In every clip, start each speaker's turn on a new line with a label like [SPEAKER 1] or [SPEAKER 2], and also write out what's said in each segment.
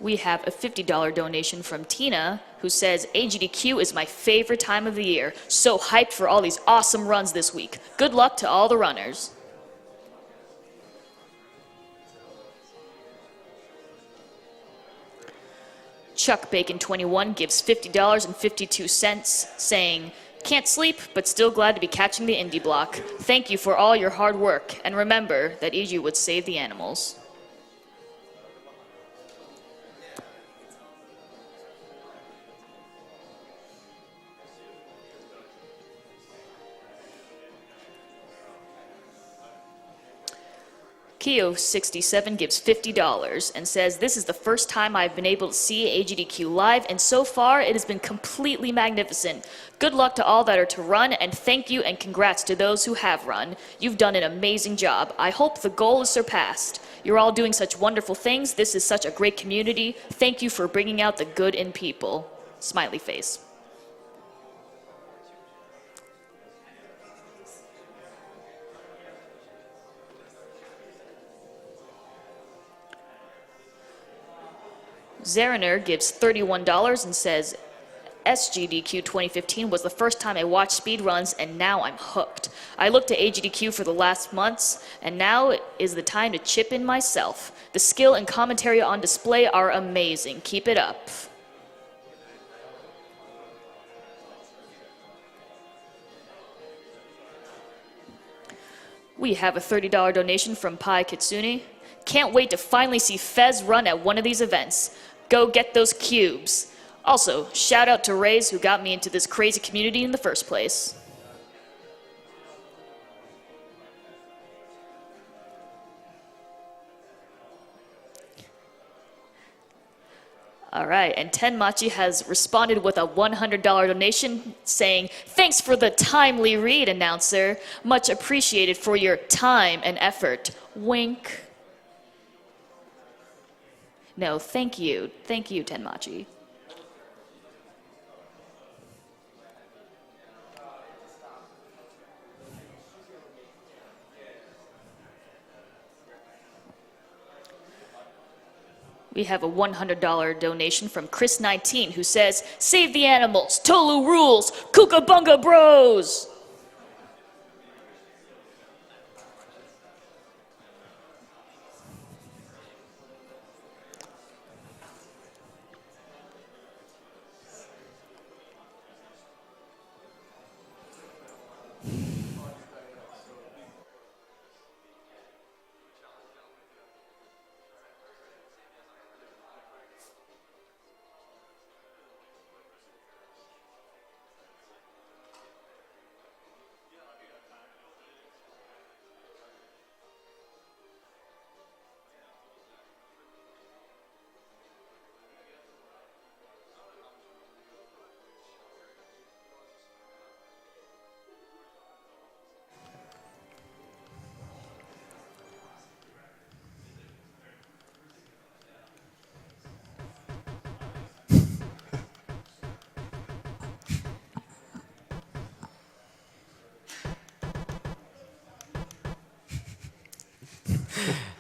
[SPEAKER 1] We have a $50 donation from Tina, who says, AGDQ is my favorite time of the year. So hyped for all these awesome runs this week. Good luck to all the runners. Chuck Bacon 21 gives $50.52, saying, can't sleep, but still glad to be catching the indie block. Thank you for all your hard work, and remember that EG would save the animals. Keo67 gives $50 and says, this is the first time I've been able to see AGDQ live, and so far it has been completely magnificent. Good luck to all that are to run, and thank you and congrats to those who have run. You've done an amazing job. I hope the goal is surpassed. You're all doing such wonderful things. This is such a great community. Thank you for bringing out the good in people. Smiley face. Zariner gives $31 and says, SGDQ 2015 was the first time I watched speedruns, and now I'm hooked. I looked at AGDQ for the last months, and now is the time to chip in myself. The skill and commentary on display are amazing. Keep it up. We have a $30 donation from Pai Kitsune. Can't wait to finally see Fez run at one of these events. Go get those cubes. Also, shout out to Rays who got me into this crazy community in the first place. All right, and Tenmachi has responded with a $100 donation saying, thanks for the timely read, announcer. Much appreciated for your time and effort. Wink. No, thank you. Thank you, Tenmachi. We have a $100 donation from Chris19 who says, save the animals, Tolu rules, Kooka Bros!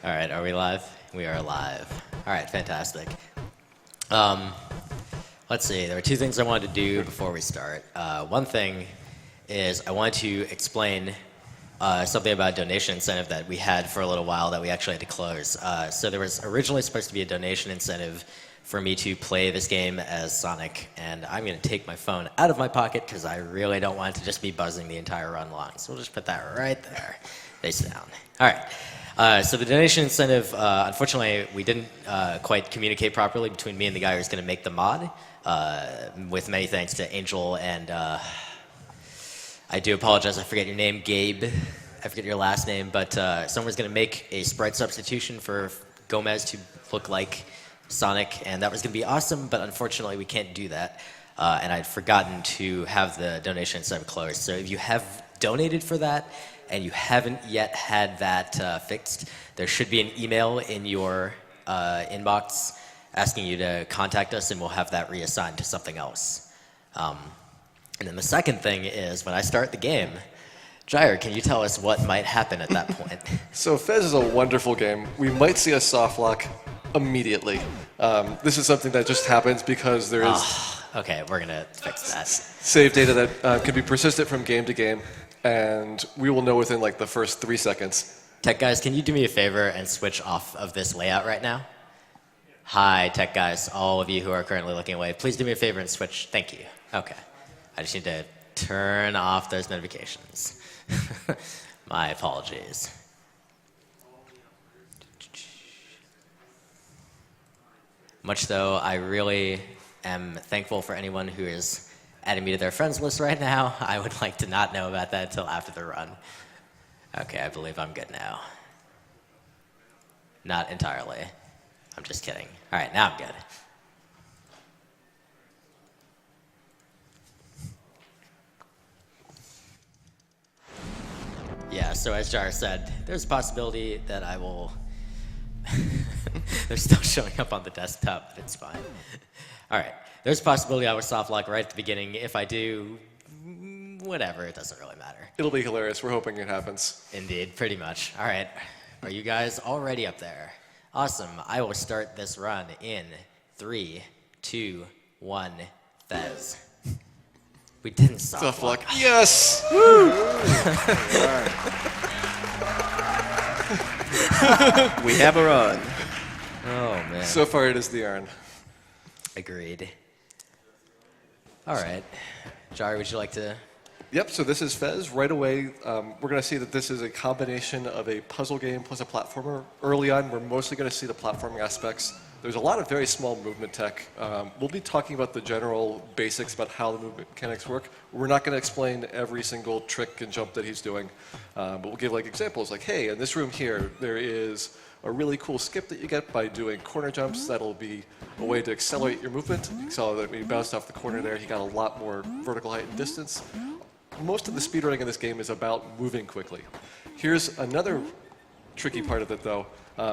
[SPEAKER 2] All right, are we live? We are live. All right, fantastic. Let's see, there are two things I wanted to do before we start. One thing is I wanted to explain something about a donation incentive that we had for a little while that we actually had to close. So there was originally supposed to be a donation incentive for me to play this game as Sonic, and I'm going to take my phone out of my pocket because I really don't want it to just be buzzing the entire run long. So we'll just put that right there, face down. All right. So the donation incentive, unfortunately, we didn't quite communicate properly between me and the guy who's going to make the mod, with many thanks to Angel and I do apologize, I forget your name, Gabe. I forget your last name, but someone's going to make a sprite substitution for Gomez to look like Sonic, and that was going to be awesome, but unfortunately we can't do that. And I'd forgotten to have the donation incentive closed. So if you have donated for that, and you haven't yet had that fixed, there should be an email in your inbox asking you to contact us, and we'll have that reassigned to something else. And then the second thing is, when I start the game, Jair, can you tell us what might happen at that point?
[SPEAKER 3] So Fez is a wonderful game. We might see a soft lock immediately. This is something that just happens because there is
[SPEAKER 2] Okay, we're gonna fix that.
[SPEAKER 3] save data that can be persistent from game to game, and we will know within like the first 3 seconds.
[SPEAKER 2] Tech guys, can you do me a favor and switch off of this layout right now? Hi, tech guys, all of you who are currently looking away, please do me a favor and switch. Thank you. Okay. I just need to turn off those notifications. My apologies. Much though I really am thankful for anyone who is adding me to their friends list right now, I would like to not know about that until after the run. Okay, I believe I'm good now. Not entirely. I'm just kidding. All right, now I'm good. Yeah, so as Jar said, there's a possibility that I will... They're still showing up on the desktop, but it's fine. All right, there's a possibility I will soft lock right at the beginning. If I do, whatever, it doesn't really matter.
[SPEAKER 3] It'll be hilarious. We're hoping it happens.
[SPEAKER 2] Indeed, pretty much. All right, are you guys already up there? Awesome, I will start this run in 3, 2, 1, Fez. We didn't soft lock.
[SPEAKER 3] Yes!
[SPEAKER 4] We have a run.
[SPEAKER 2] Oh, man.
[SPEAKER 3] So far it is the Arn.
[SPEAKER 2] Agreed. All right. Jari, would you like to...
[SPEAKER 3] Yep, so this is Fez. Right away, we're going to see that this is a combination of a puzzle game plus a platformer. Early on, we're mostly going to see the platforming aspects. There's a lot of very small movement tech. We'll be talking about the general basics about how the movement mechanics work. We're not going to explain every single trick and jump that he's doing, but we'll give like examples like, hey, in this room here, there is a really cool skip that you get by doing corner jumps. That'll be a way to accelerate your movement. You saw that when you bounced off the corner there, he got a lot more vertical height and distance. Most of the speedrunning in this game is about moving quickly. Here's another tricky part of it though.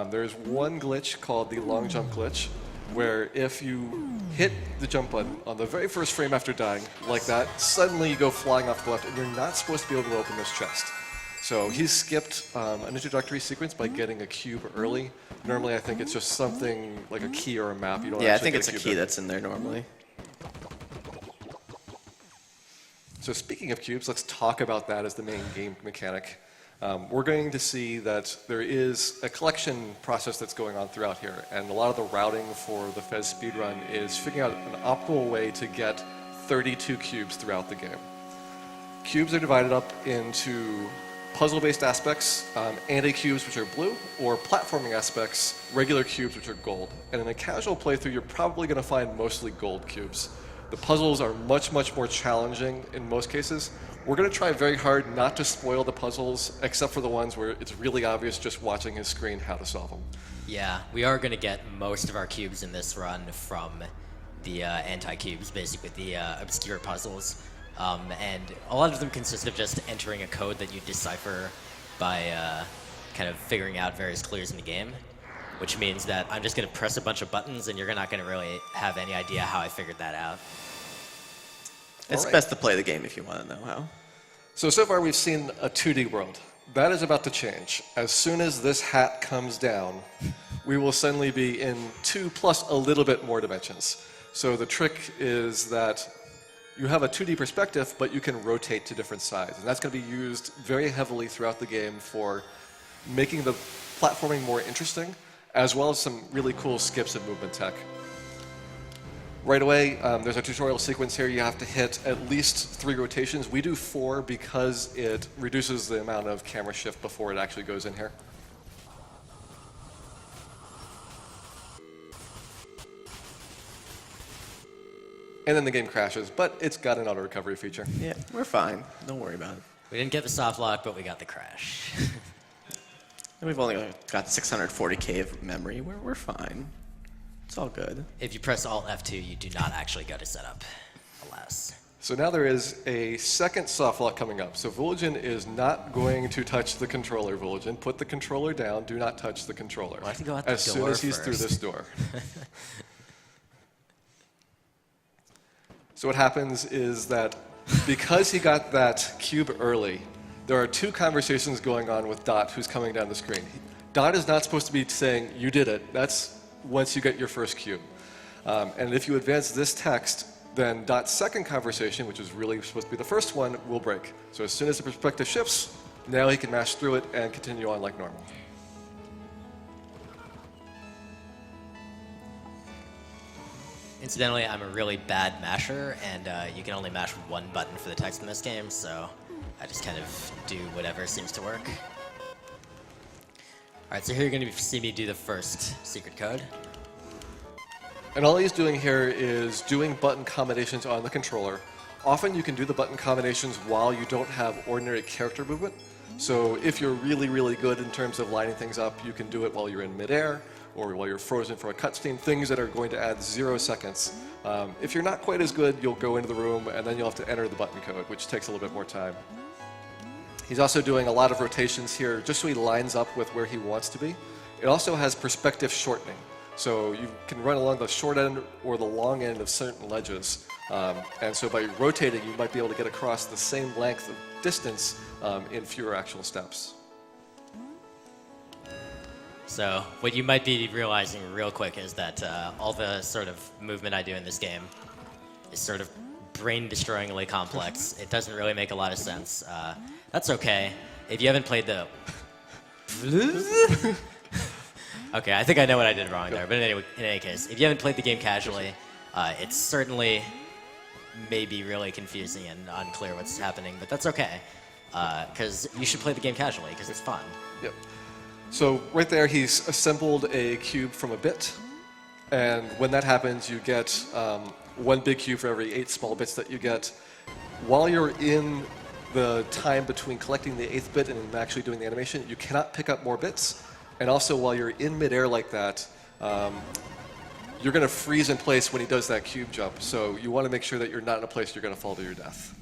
[SPEAKER 3] There's one glitch called the long jump glitch, where if you hit the jump button on the very first frame after dying, like that, suddenly you go flying off to the left, and you're not supposed to be able to open this chest. So he's skipped an introductory sequence by getting a cube early. Normally I think it's just something like a key or a map. You don't
[SPEAKER 4] Yeah, I
[SPEAKER 3] actually
[SPEAKER 4] think
[SPEAKER 3] get
[SPEAKER 4] it's a
[SPEAKER 3] cube
[SPEAKER 4] key
[SPEAKER 3] in.
[SPEAKER 4] that's in there normally.
[SPEAKER 3] So speaking of cubes, let's talk about that as the main game mechanic. We're going to see that there is a collection process that's going on throughout here, and a lot of the routing for the Fez speedrun is figuring out an optimal way to get 32 cubes throughout the game. Cubes are divided up into puzzle-based aspects, anti-cubes, which are blue, or platforming aspects, regular cubes, which are gold. And in a casual playthrough, you're probably going to find mostly gold cubes. The puzzles are much, much more challenging in most cases. We're going to try very hard not to spoil the puzzles, except for the ones where it's really obvious just watching his screen how to solve them.
[SPEAKER 2] Yeah, we are going to get most of our cubes in this run from the anti-cubes, basically the obscure puzzles. And a lot of them consist of just entering a code that you decipher by kind of figuring out various clues in the game, which means that I'm just going to press a bunch of buttons and you're not going to really have any idea how I figured that out.
[SPEAKER 4] It's
[SPEAKER 3] Alright.
[SPEAKER 4] best to play the game if you want to know how.
[SPEAKER 3] So far we've seen a 2D world. That is about to change. As soon as this hat comes down, we will suddenly be in 2 plus a little bit more dimensions. So the trick is that you have a 2D perspective, but you can rotate to different sides. And that's going to be used very heavily throughout the game for making the platforming more interesting, as well as some really cool skips and movement tech. Right away, there's a tutorial sequence here. You have to hit at least 3 rotations. We do 4 because it reduces the amount of camera shift before it actually goes in here. And then the game crashes, but it's got an auto recovery feature.
[SPEAKER 4] Yeah, we're fine. Don't worry about it.
[SPEAKER 2] We didn't get the soft lock, but we got the crash.
[SPEAKER 4] And we've only got 640K of memory. We're fine. It's all good.
[SPEAKER 2] If you press Alt F2, you do not actually go to setup, alas.
[SPEAKER 3] So now there is a second soft lock coming up. So Vulajin is not going to touch the controller, Vulajin. Put the controller down. Do not touch the controller.
[SPEAKER 2] Why don't you go out the
[SPEAKER 3] as soon
[SPEAKER 2] door
[SPEAKER 3] as he's through
[SPEAKER 2] first?
[SPEAKER 3] this door. So what happens is that because he got that cube early, there are 2 conversations going on with Dot, who's coming down the screen. Dot is not supposed to be saying, "You did it." That's once you get your first cube. And if you advance this text, then Dot's second conversation, which is really supposed to be the first one, will break. So as soon as the perspective shifts, now he can mash through it and continue on like normal.
[SPEAKER 2] Incidentally, I'm a really bad masher, and you can only mash one button for the text in this game, so I just kind of do whatever seems to work. Alright, so here you're going to see me do the first secret code.
[SPEAKER 3] And all he's doing here is doing button combinations on the controller. Often you can do the button combinations while you don't have ordinary character movement. So if you're really, really good in terms of lining things up, you can do it while you're in midair, or while you're frozen for a cutscene, things that are going to add 0 seconds. If you're not quite as good, you'll go into the room and then you'll have to enter the button code, which takes a little bit more time. He's also doing a lot of rotations here just so he lines up with where he wants to be. It also has perspective shortening. So you can run along the short end or the long end of certain ledges. And so by rotating, you might be able to get across the same length of distance in fewer actual steps.
[SPEAKER 2] So what you might be realizing real quick is that all the sort of movement I do in this game is sort of brain-destroyingly complex. It doesn't really make a lot of sense. That's okay. If you haven't played the... Okay, I think I know what I did wrong there. But anyway, in any case, if you haven't played the game casually, it's certainly maybe really confusing and unclear what's happening, but that's okay. Because you should play the game casually, because it's fun.
[SPEAKER 3] Yep. So right there, he's assembled a cube from a bit. And when that happens, you get 1 big cube for every 8 small bits that you get. While you're in the time between collecting the 8th bit and actually doing the animation, you cannot pick up more bits. And also, while you're in midair like that, you're going to freeze in place when he does that cube jump. So you want to make sure that you're not in a place you're going to fall to your death.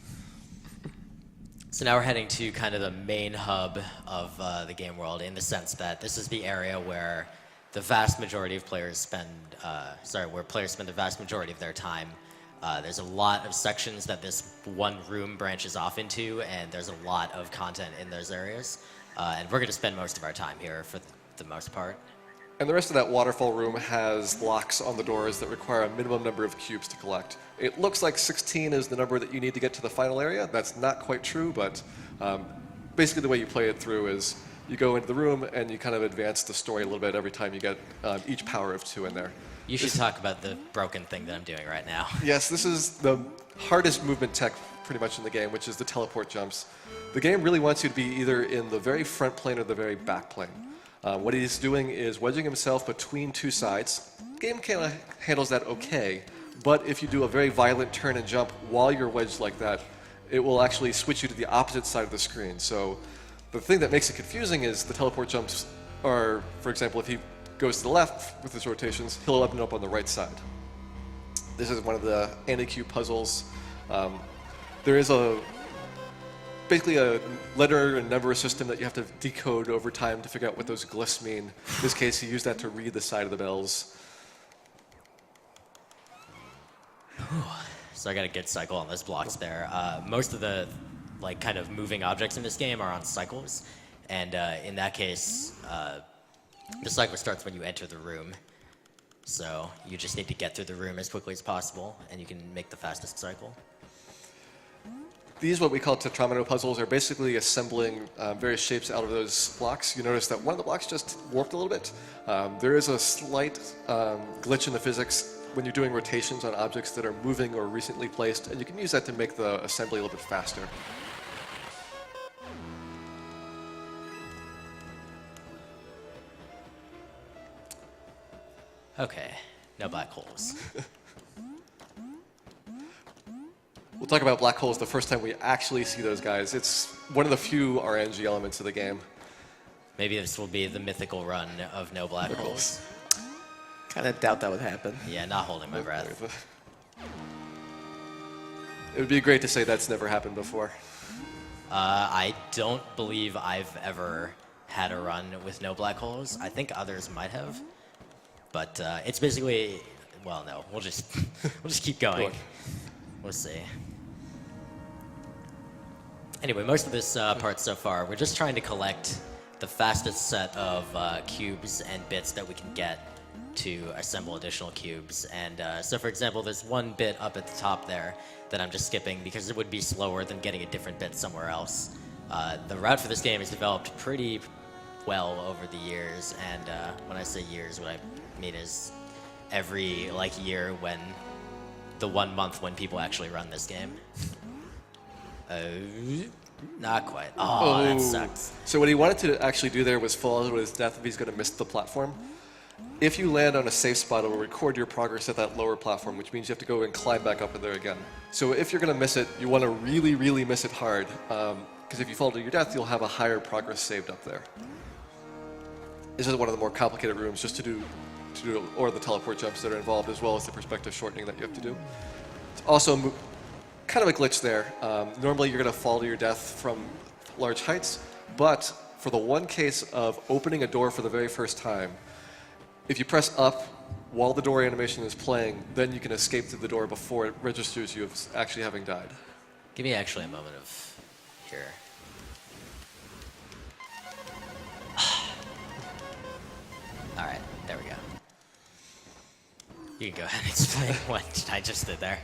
[SPEAKER 2] So now we're heading to kind of the main hub of the game world, in the sense that this is the area where the vast majority of players spend, where players spend the vast majority of their time. There's a lot of sections that this one room branches off into, and there's a lot of content in those areas. And we're going to spend most of our time here for the most part.
[SPEAKER 3] And the rest of that waterfall room has locks on the doors that require a minimum number of cubes to collect. It looks like 16 is the number that you need to get to the final area. That's not quite true, but basically the way you play it through is you go into the room and you kind of advance the story a little bit every time you get each power of 2 in there.
[SPEAKER 2] You should talk about the broken thing that I'm doing right now.
[SPEAKER 3] Yes, this is the hardest movement tech pretty much in the game, which is the teleport jumps. The game really wants you to be either in the very front plane or the very back plane. What he's doing is wedging himself between 2 sides. The game kind of handles that okay, but if you do a very violent turn and jump while you're wedged like that, it will actually switch you to the opposite side of the screen. So the thing that makes it confusing is the teleport jumps are, for example, if he goes to the left with his rotations, he'll end up on the right side. This is one of the anti-cube puzzles. There is basically a letter and number system that you have to decode over time to figure out what those glyphs mean. In this case, he used that to read the side of the bells.
[SPEAKER 2] So I got a good cycle on those blocks there. Most of the kind of moving objects in this game are on cycles, and in that case, the cycle starts when you enter the room. So you just need to get through the room as quickly as possible, and you can make the fastest cycle.
[SPEAKER 3] These, what we call tetromino puzzles, are basically assembling various shapes out of those blocks. You notice that one of the blocks just warped a little bit. There is a slight glitch in the physics when you're doing rotations on objects that are moving or recently placed, and you can use that to make the assembly a little bit faster.
[SPEAKER 2] Okay, no black holes.
[SPEAKER 3] We'll talk about black holes the first time we actually see those guys. It's one of the few RNG elements of the game.
[SPEAKER 2] Maybe this will be the mythical run of no black holes.
[SPEAKER 4] Kind of doubt that would happen.
[SPEAKER 2] Yeah, not holding my breath.
[SPEAKER 3] It would be great to say that's never happened before.
[SPEAKER 2] I don't believe I've ever had a run with no black holes. I think others might have. But it's basically, well, no, we'll just keep going. We'll see. Anyway, most of this part so far, we're just trying to collect the fastest set of cubes and bits that we can get to assemble additional cubes. And so for example, there's one bit up at the top there that I'm just skipping because it would be slower than getting a different bit somewhere else. The route for this game is developed pretty well over the years, and when I say years, what I mean is every year when the 1 month when people actually run this game. Not quite. Oh, that sucks.
[SPEAKER 3] So what he wanted to actually do there was fall to his death if he's going to miss the platform. If you land on a safe spot, it will record your progress at that lower platform, which means you have to go and climb back up in there again. So if you're going to miss it, you want to really, really miss it hard, because if you fall to your death, you'll have a higher progress saved up there. This is one of the more complicated rooms just to do or the teleport jumps that are involved, as well as the perspective shortening that you have to do. It's also kind of a glitch there. Normally you're going to fall to your death from large heights, but for the one case of opening a door for the very first time, if you press up while the door animation is playing, then you can escape through the door before it registers you as actually having died.
[SPEAKER 2] Give me actually a moment of here. All right, there we go. You can go ahead and explain what I just did there.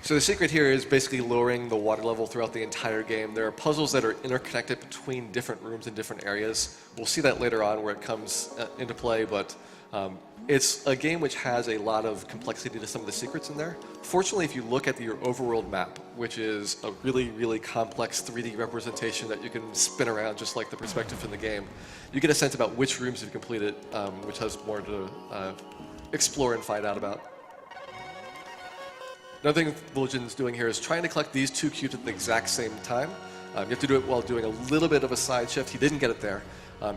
[SPEAKER 3] So the secret here is basically lowering the water level throughout the entire game. There are puzzles that are interconnected between different rooms in different areas. We'll see that later on where it comes into play, but it's a game which has a lot of complexity to some of the secrets in there. Fortunately, if you look at your overworld map, which is a really, really complex 3D representation that you can spin around just like the perspective in the game, you get a sense about which rooms you've completed, which has more to explore and find out about. Another thing Vulajin's doing here is trying to collect these two cubes at the exact same time. You have to do it while doing a little bit of a side shift. He didn't get it there.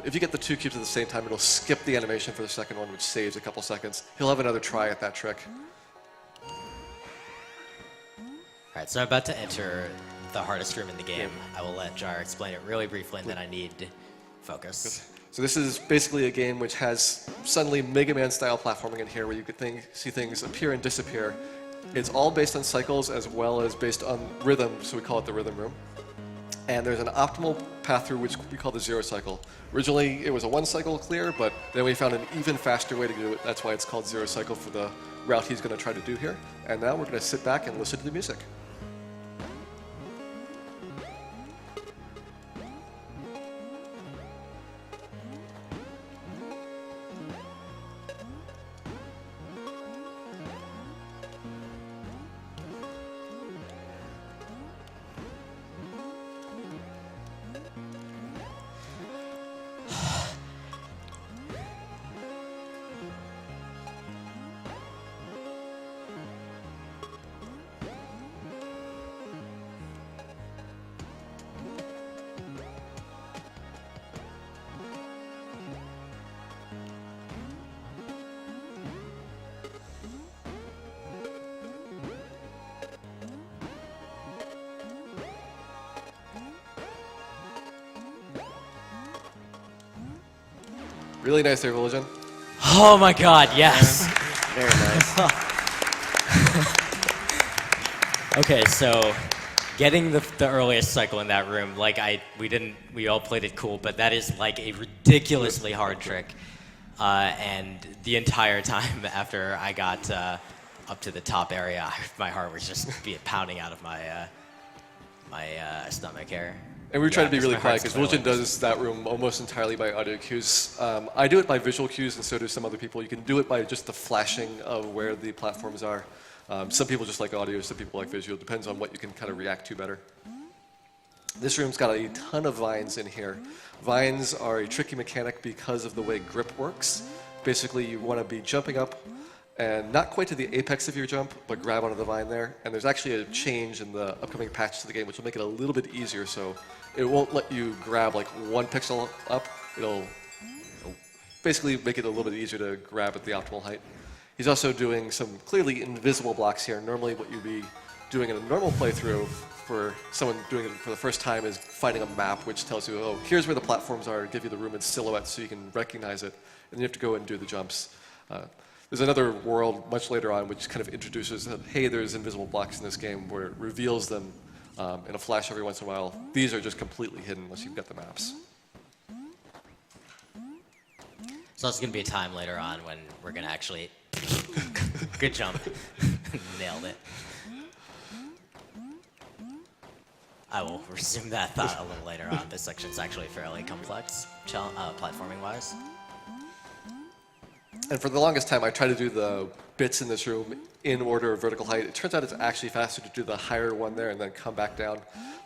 [SPEAKER 3] If you get the two cubes at the same time, it'll skip the animation for the second one, which saves a couple seconds. He'll have another try at that trick.
[SPEAKER 2] All right, so I'm about to enter the hardest room in the game. I will let Jar explain it really briefly, and then I need focus.
[SPEAKER 3] So this is basically a game which has suddenly Mega Man style platforming in here where you could see things appear and disappear. It's all based on cycles as well as based on rhythm, so we call it the rhythm room. And there's an optimal path through which we call the zero cycle. Originally it was a one cycle clear, but then we found an even faster way to do it. That's why it's called zero cycle for the route he's going to try to do here. And now we're going to sit back and listen to the music. Really nice there, Vulajin.
[SPEAKER 2] Oh my God, yes.
[SPEAKER 4] Very nice.
[SPEAKER 2] Okay, so getting the earliest cycle in that room, we all played it cool, but that is like a ridiculously hard trick. And the entire time after I got up to the top area, my heart was just pounding out of my stomach here.
[SPEAKER 3] And we were trying to be really
[SPEAKER 2] my
[SPEAKER 3] quiet
[SPEAKER 2] heart's
[SPEAKER 3] because Vulajin
[SPEAKER 2] clearly-
[SPEAKER 3] does that room almost entirely by audio cues. I do it by visual cues, and so do some other people. You can do it by just the flashing of where the platforms are. Some people just like audio, some people like visual. Depends on what you can kind of react to better. This room's got a ton of vines in here. Vines are a tricky mechanic because of the way grip works. Basically, you want to be jumping up and not quite to the apex of your jump, but grab onto the vine there. And there's actually a change in the upcoming patch to the game, which will make it a little bit easier. So it won't let you grab like one pixel up. It'll basically make it a little bit easier to grab at the optimal height. He's also doing some clearly invisible blocks here. Normally what you'd be doing in a normal playthrough for someone doing it for the first time is finding a map which tells you, oh, here's where the platforms are, give you the room in silhouette so you can recognize it, and you have to go and do the jumps. There's another world much later on which kind of introduces that, hey, there's invisible blocks in this game where it reveals them in a flash every once in a while. These are just completely hidden unless you've got the maps.
[SPEAKER 2] There's also going to be a time later on when we're going to actually... Good jump. Nailed it. I will resume that thought a little later on. This section's actually fairly complex, platforming-wise.
[SPEAKER 3] And for the longest time, I tried to do the bits in this room in order of vertical height. It turns out it's actually faster to do the higher one there and then come back down.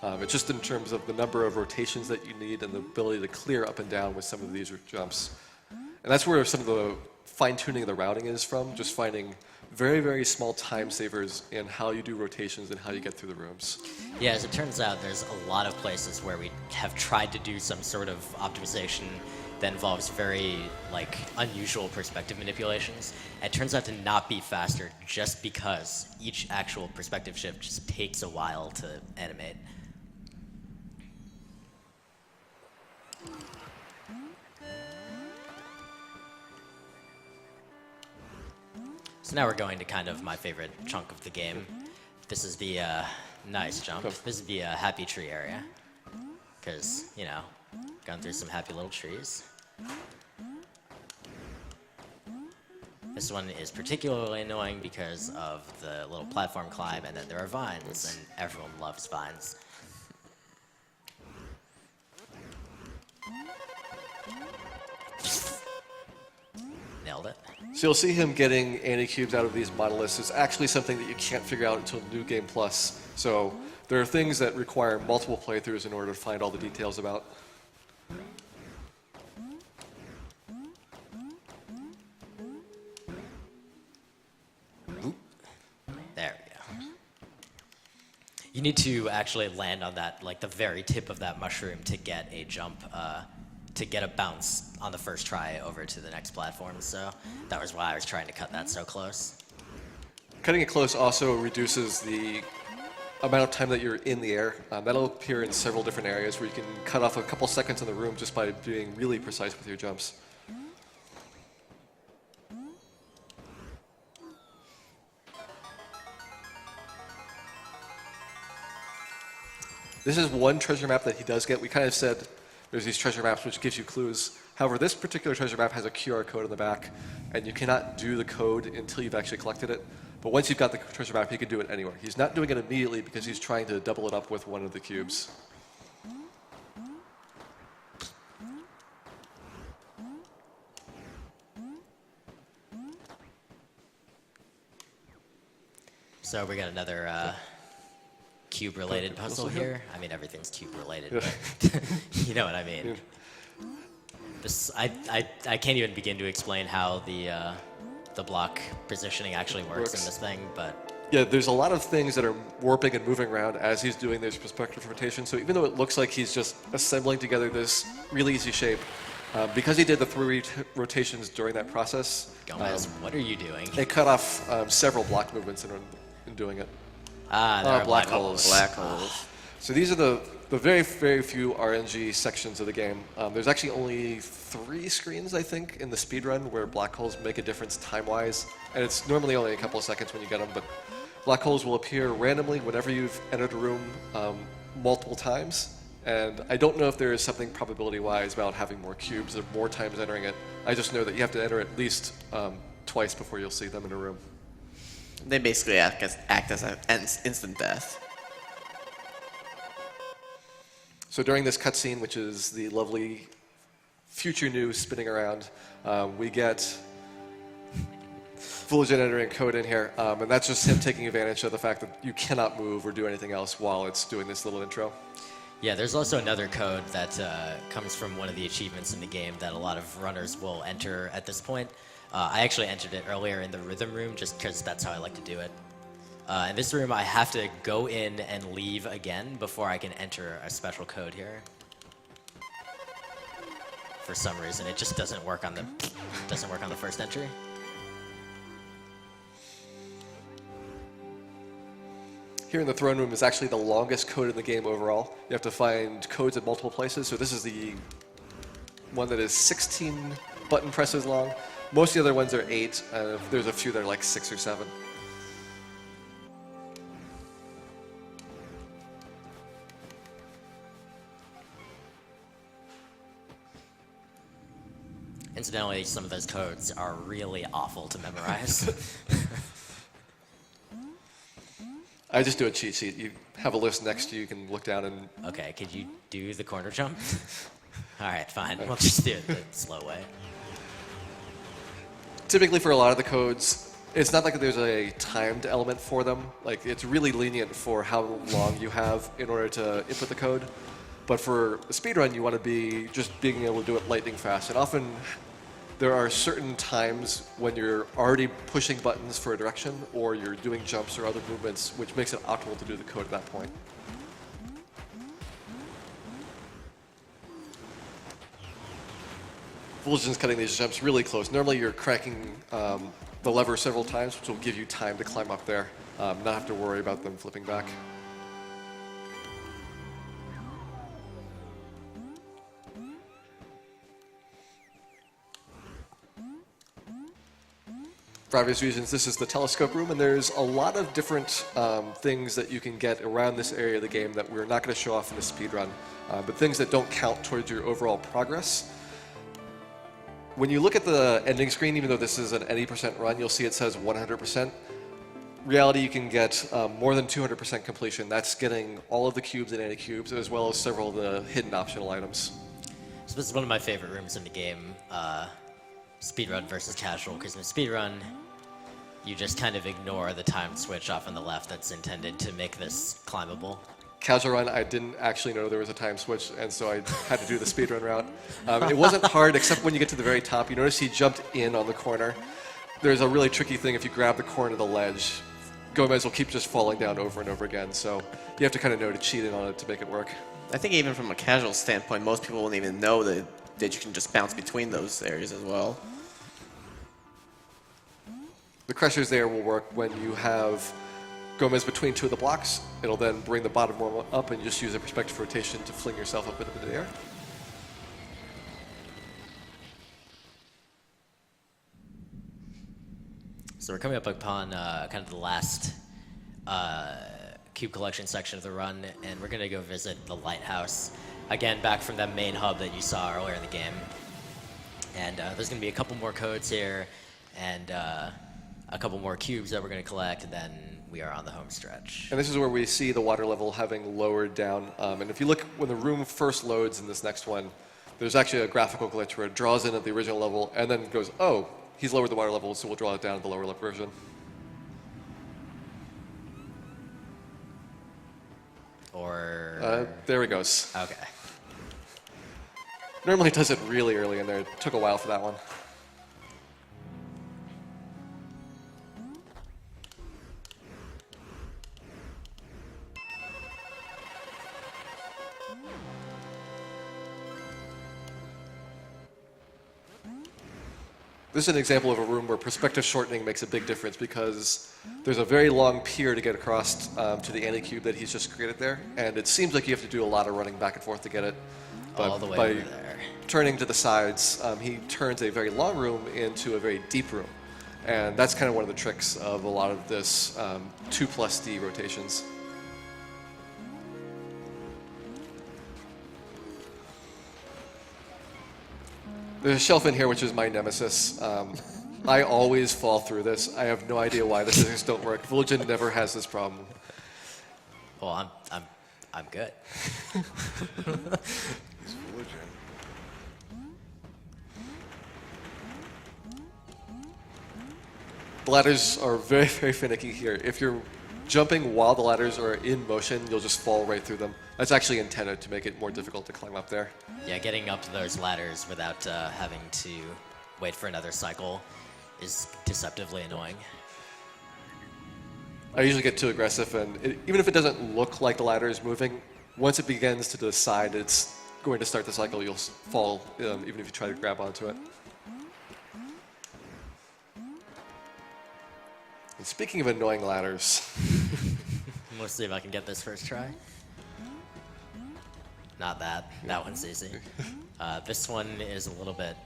[SPEAKER 3] It's just in terms of the number of rotations that you need and the ability to clear up and down with some of these jumps. And that's where some of the fine-tuning of the routing is from, just finding very, very small time savers in how you do rotations and how you get through the rooms.
[SPEAKER 2] Yeah, as it turns out, there's a lot of places where we have tried to do some sort of optimization that involves very unusual perspective manipulations. It turns out to not be faster just because each actual perspective shift just takes a while to animate. So now we're going to kind of my favorite chunk of the game. This is the nice jump. This is the happy tree area. Because, you know, going through some happy little trees. This one is particularly annoying because of the little platform climb, and then there are vines, and everyone loves vines. Nailed it.
[SPEAKER 3] So you'll see him getting anti-cubes out of these monoliths. It's actually something that you can't figure out until New Game Plus. So there are things that require multiple playthroughs in order to find all the details about.
[SPEAKER 2] There we go. You need to actually land on that, the very tip of that mushroom to get a jump, to get a bounce on the first try over to the next platform. So that was why I was trying to cut that so close.
[SPEAKER 3] Cutting it close also reduces the amount of time that you're in the air. That'll appear in several different areas where you can cut off a couple seconds in the room just by being really precise with your jumps. This is one treasure map that he does get. We kind of said there's these treasure maps which gives you clues. However, this particular treasure map has a QR code on the back, and you cannot do the code until you've actually collected it. But once you've got the treasure map, you can do it anywhere. He's not doing it immediately because he's trying to double it up with one of the cubes.
[SPEAKER 2] So we got another cube-related puzzle here. I mean, everything's cube-related, but you know what I mean. This, I can't even begin to explain how the block positioning actually works in this thing, but...
[SPEAKER 3] Yeah, there's a lot of things that are warping and moving around as he's doing this perspective rotation. So even though it looks like he's just assembling together this really easy shape, because he did the 3 rotations during that process...
[SPEAKER 2] Gomez, what are you doing?
[SPEAKER 3] They cut off several block movements in doing it.
[SPEAKER 2] Ah, there are
[SPEAKER 3] black holes.
[SPEAKER 4] Black holes.
[SPEAKER 3] So these are the very, very few RNG sections of the game. There's actually only 3 screens, I think, in the speedrun where black holes make a difference time-wise. And it's normally only a couple of seconds when you get them, but black holes will appear randomly whenever you've entered a room multiple times. And I don't know if there is something probability-wise about having more cubes or more times entering it. I just know that you have to enter at least twice before you'll see them in a room.
[SPEAKER 4] They basically act as an instant death.
[SPEAKER 3] So during this cutscene, which is the lovely future news spinning around, we get Vulajin entering code in here, and that's just him taking advantage of the fact that you cannot move or do anything else while it's doing this little intro.
[SPEAKER 2] Yeah, there's also another code that comes from one of the achievements in the game that a lot of runners will enter at this point. I actually entered it earlier in the rhythm room just because that's how I like to do it. In this room, I have to go in and leave again before I can enter a special code here. For some reason, it just doesn't work on the first entry.
[SPEAKER 3] Here in the throne room is actually the longest code in the game overall. You have to find codes at multiple places. So this is the one that is 16 button presses long. Most of the other ones are 8. There's a few that are like 6 or 7.
[SPEAKER 2] Incidentally, some of those codes are really awful to memorize.
[SPEAKER 3] I just do a cheat sheet. You have a list next to you. You can look down and
[SPEAKER 2] Okay, could you do the corner jump? All right, fine. We'll just do it the slow way.
[SPEAKER 3] typically for a lot of the codes, it's not like there's a timed element for them. Like it's really lenient for how long you have in order to input the code. But for a speedrun, you want to be just being able to do it lightning fast. And often there are certain times when you're already pushing buttons for a direction or you're doing jumps or other movements, which makes it optimal to do the code at that point. Vulajin's cutting these jumps really close. Normally you're cranking the lever several times, which will give you time to climb up there, not have to worry about them flipping back. For obvious reasons, this is the telescope room, and there's a lot of different things that you can get around this area of the game that we're not going to show off in the speedrun, but things that don't count towards your overall progress. When you look at the ending screen, even though this is an 80% run, you'll see it says 100%. Reality, you can get more than 200% completion. That's getting all of the cubes and anti-cubes, as well as several of the hidden optional items.
[SPEAKER 2] So this is one of my favorite rooms in the game, speedrun versus casual, because in speedrun, you just kind of ignore the timed switch off on the left that's intended to make this climbable.
[SPEAKER 3] Casual run, I didn't actually know there was a time switch, and so I had to do the speedrun route. It wasn't hard, except when you get to the very top. You notice he jumped in on the corner. There's a really tricky thing if you grab the corner of the ledge. Gomez will keep just falling down over and over again, so you have to kind of know to cheat in on it to make it work.
[SPEAKER 4] I think even from a casual standpoint, most people wouldn't even know that you can just bounce between those areas as well.
[SPEAKER 3] The crushers there will work when you have Gomez between two of the blocks. It'll then bring the bottom one up and you just use a perspective rotation to fling yourself up into the air.
[SPEAKER 2] So we're coming up upon kind of the last cube collection section of the run, and we're going to go visit the lighthouse. Again, back from that main hub that you saw earlier in the game. And there's going to be a couple more codes here, and a couple more cubes that we're going to collect, and then we are on the home stretch.
[SPEAKER 3] And this is where we see the water level having lowered down. And if you look when the room first loads in this next one, there's actually a graphical glitch where it draws in at the original level and then goes, oh, he's lowered the water level, so we'll draw it down at the lower level version.
[SPEAKER 2] Or...
[SPEAKER 3] there he goes.
[SPEAKER 2] Okay.
[SPEAKER 3] Normally it does it really early in there. It took a while for that one. This is an example of a room where perspective shortening makes a big difference because there's a very long pier to get across to the anti-cube that he's just created there, and it seems like you have to do a lot of running back and forth to get it. But
[SPEAKER 2] All the way
[SPEAKER 3] by
[SPEAKER 2] over there.
[SPEAKER 3] turning to the sides, he turns a very long room into a very deep room, and that's kind of one of the tricks of a lot of this 2+D rotations. There's a shelf in here which is my nemesis. I always fall through this. I have no idea why the physics don't work. Vulajin never has this problem.
[SPEAKER 2] Well, I'm good.
[SPEAKER 3] The ladders are very, very finicky here. If you're jumping while the ladders are in motion, you'll just fall right through them. That's actually intended to make it more difficult to climb up there.
[SPEAKER 2] Yeah, getting up to those ladders without having to wait for another cycle is deceptively annoying.
[SPEAKER 3] I usually get too aggressive, and even if it doesn't look like the ladder is moving, once it begins to decide it's going to start the cycle, you'll fall, even if you try to grab onto it. And speaking of annoying ladders,
[SPEAKER 2] Let's see if I can get this first try. Not that. That one's easy. This one is a little bit...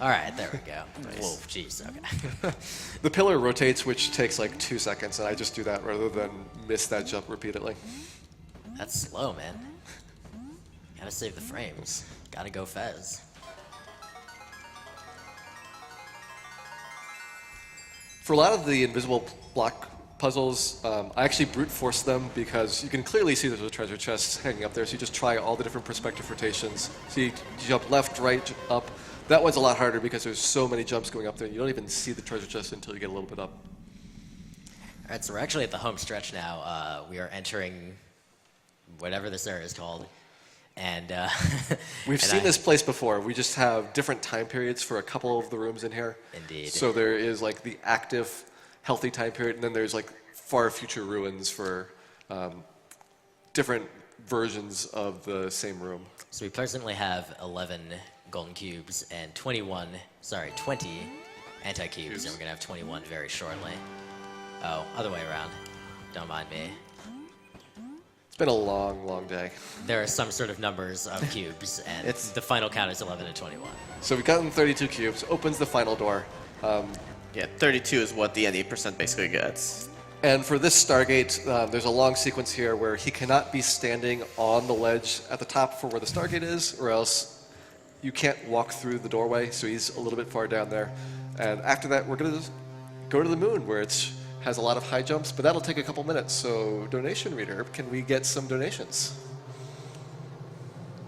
[SPEAKER 2] All right, there we go.
[SPEAKER 4] Nice.
[SPEAKER 2] Whoa, jeez, okay.
[SPEAKER 3] the pillar rotates, which takes like 2 seconds, and I just do that rather than miss that jump repeatedly.
[SPEAKER 2] That's slow, man. Gotta save the frames. Gotta go Fez.
[SPEAKER 3] For a lot of the invisible block puzzles, I actually brute force them because you can clearly see there's a treasure chest hanging up there, so you just try all the different perspective rotations. So you jump left, right, up. That one's a lot harder because there's so many jumps going up there, and you don't even see the treasure chest until you get a little bit up.
[SPEAKER 2] All right, so we're actually at the home stretch now. We are entering whatever this area is called. And
[SPEAKER 3] We've seen this place before. We just have different time periods for a couple of the rooms in here.
[SPEAKER 2] Indeed.
[SPEAKER 3] So there is like the active, healthy time period, and then there's like far future ruins for different versions of the same room.
[SPEAKER 2] So we presently have 11 golden cubes and 20 anti-cubes, and we're going to have 21 very shortly. Oh, other way around. Don't mind me.
[SPEAKER 3] It's been a long, long day.
[SPEAKER 2] There are some sort of numbers of cubes, and the final count is 11 and 21.
[SPEAKER 3] So we've gotten 32 cubes, opens the final door.
[SPEAKER 4] Yeah, 32 is what the NE% basically gets.
[SPEAKER 3] And for this Stargate, there's a long sequence here where he cannot be standing on the ledge at the top for where the Stargate is, or else you can't walk through the doorway, so he's a little bit far down there. And after that, we're going to go to the moon, where it has a lot of high jumps, but that'll take a couple minutes. So, donation reader, can we get some donations?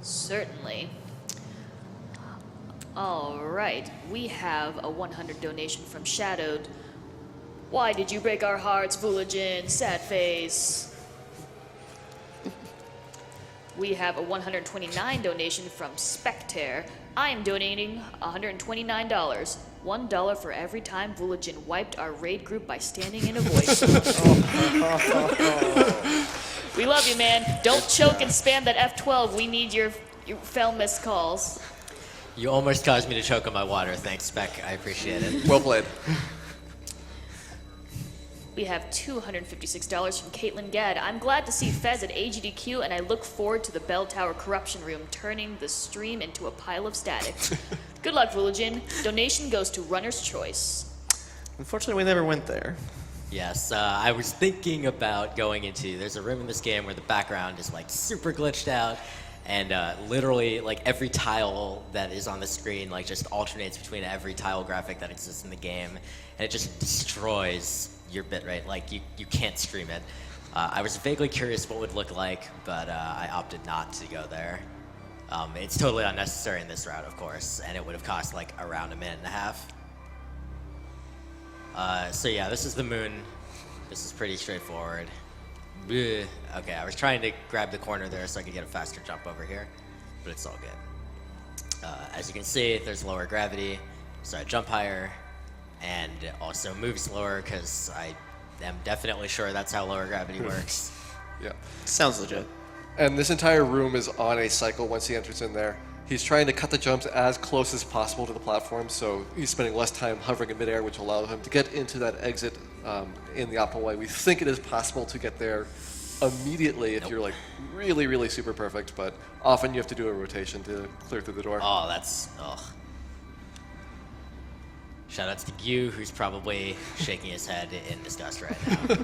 [SPEAKER 1] Certainly. All right, we have a 100 donation from Shadowed. Why did you break our hearts, Vulajin? Sad face. We have a 129 donation from Spectaire. I am donating $129. $1 for every time Vulajin wiped our raid group by standing in a voice. We love you, man. Don't choke and spam that F12. We need your fell missed calls.
[SPEAKER 2] You almost caused me to choke on my water. Thanks, Spec. I appreciate it.
[SPEAKER 3] Well played.
[SPEAKER 1] We have $256 from Caitlin Gadd. I'm glad to see Fez at AGDQ, and I look forward to the Bell Tower corruption room turning the stream into a pile of static. Good luck, Vulajin. Donation goes to Runner's Choice.
[SPEAKER 4] Unfortunately, we never went there.
[SPEAKER 2] Yes, I was thinking about going into, there's a room in this game where the background is like super glitched out, and literally like every tile that is on the screen like just alternates between every tile graphic that exists in the game, and it just destroys your bitrate. Like you can't stream it. I was vaguely curious what it would look like, but I opted not to go there. It's totally unnecessary in this route, of course, and it would have cost like around a minute and a half. So yeah, this is the moon. This is pretty straightforward. Bleh. Okay, I was trying to grab the corner there so I could get a faster jump over here, but it's all good. As you can see, there's lower gravity, so I jump higher, and also move slower because I am definitely sure that's how lower gravity works.
[SPEAKER 3] Yeah.
[SPEAKER 4] Sounds legit.
[SPEAKER 3] And this entire room is on a cycle once he enters in there. He's trying to cut the jumps as close as possible to the platform, so he's spending less time hovering in midair, which will allow him to get into that exit in the optimal way. We think it is possible to get there immediately if you're like really, really super perfect, but often you have to do a rotation to clear through the door.
[SPEAKER 2] Oh, that's, ugh. Shoutouts to Gu, who's probably shaking his head in disgust right now.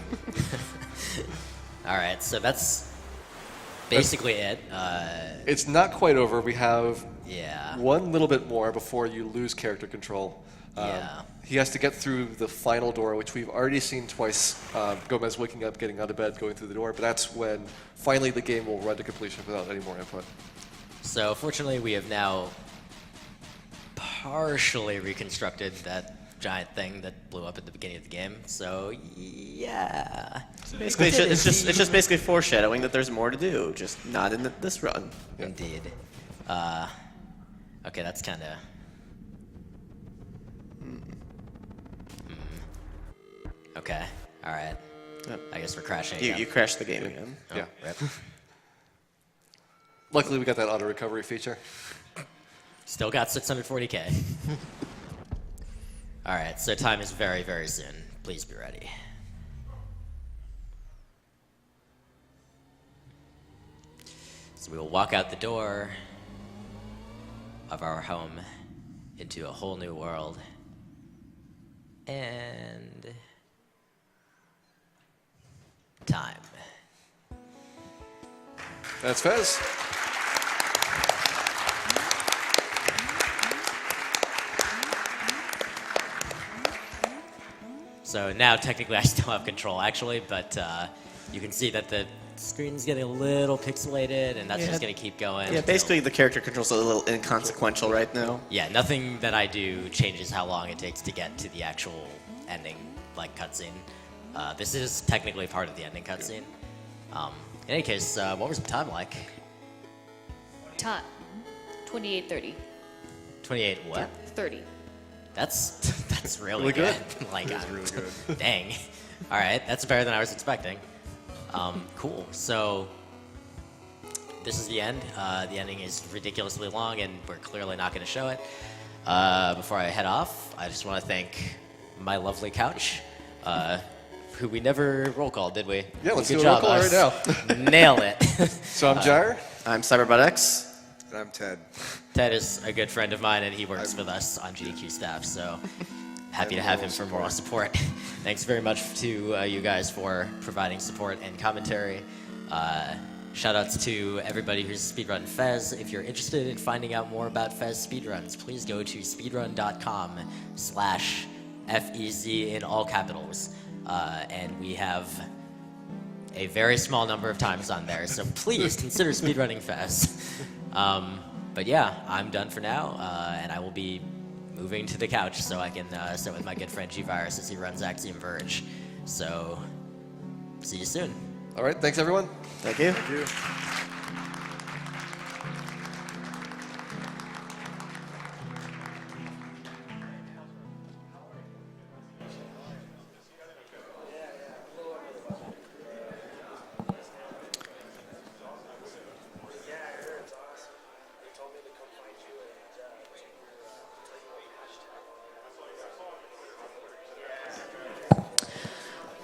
[SPEAKER 2] All right, so that's basically it.
[SPEAKER 3] It's not quite over. We have
[SPEAKER 2] Yeah.
[SPEAKER 3] one little bit more before you lose character control.
[SPEAKER 2] Yeah.
[SPEAKER 3] He has to get through the final door, which we've already seen twice. Gomez waking up, getting out of bed, going through the door, but that's when finally the game will run to completion without any more input.
[SPEAKER 2] So fortunately, we have now partially reconstructed that giant thing that blew up at the beginning of the game. So yeah.
[SPEAKER 4] Basically, it's just basically foreshadowing that there's more to do, just not in this run.
[SPEAKER 2] Indeed. Okay, that's kind of. Okay. All right.
[SPEAKER 4] Yep.
[SPEAKER 2] I guess we're crashing
[SPEAKER 4] You
[SPEAKER 2] again.
[SPEAKER 4] crashed the game again.
[SPEAKER 2] Oh,
[SPEAKER 3] Yeah.
[SPEAKER 2] rip.
[SPEAKER 3] Luckily, we got that auto recovery feature.
[SPEAKER 2] Still got 640K. All right, so time is very, very soon. Please be ready. So we will walk out the door of our home into a whole new world. And time.
[SPEAKER 3] That's Fez.
[SPEAKER 2] So now technically I still have control actually, but you can see that the screen's getting a little pixelated, and that's
[SPEAKER 4] Yeah.
[SPEAKER 2] just going to keep going.
[SPEAKER 4] Yeah, basically the character control's a little inconsequential right now.
[SPEAKER 2] Yeah, nothing that I do changes how long it takes to get to the actual ending, like, cutscene. This is technically part of the ending cutscene. In any case, what was the time like?
[SPEAKER 1] Time. 28:30.
[SPEAKER 2] 28 what?
[SPEAKER 1] 30.
[SPEAKER 2] That's really,
[SPEAKER 3] Really good.
[SPEAKER 2] Like,
[SPEAKER 3] It's really good.
[SPEAKER 2] dang. All right, that's better than I was expecting. Cool. So this is the end. The ending is ridiculously long, and we're clearly not going to show it. Before I head off, I just want to thank my lovely couch, who we never roll called, did we?
[SPEAKER 3] Yeah, let's
[SPEAKER 2] Good
[SPEAKER 3] do a roll
[SPEAKER 2] job,
[SPEAKER 3] call right
[SPEAKER 2] us.
[SPEAKER 3] now.
[SPEAKER 2] Nail it.
[SPEAKER 3] So I'm Jair.
[SPEAKER 4] I'm CyberBotX.
[SPEAKER 5] And I'm Ted.
[SPEAKER 2] Ted is a good friend of mine, and he works with us on GDQ staff, so happy to have him for moral support. Thanks very much to you guys for providing support and commentary. Shoutouts to everybody who's speedrun Fez. If you're interested in finding out more about Fez speedruns, please go to speedrun.com/FEZ in all capitals. And we have a very small number of times on there, so please consider speedrunning Fez. But yeah, I'm done for now, and I will be moving to the couch so I can sit with my good friend G-Virus as he runs Axiom Verge. So, see you soon.
[SPEAKER 3] All right, thanks everyone.
[SPEAKER 4] Thank you.
[SPEAKER 5] Thank you.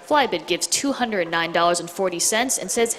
[SPEAKER 1] Flybit gives $209.40 and says,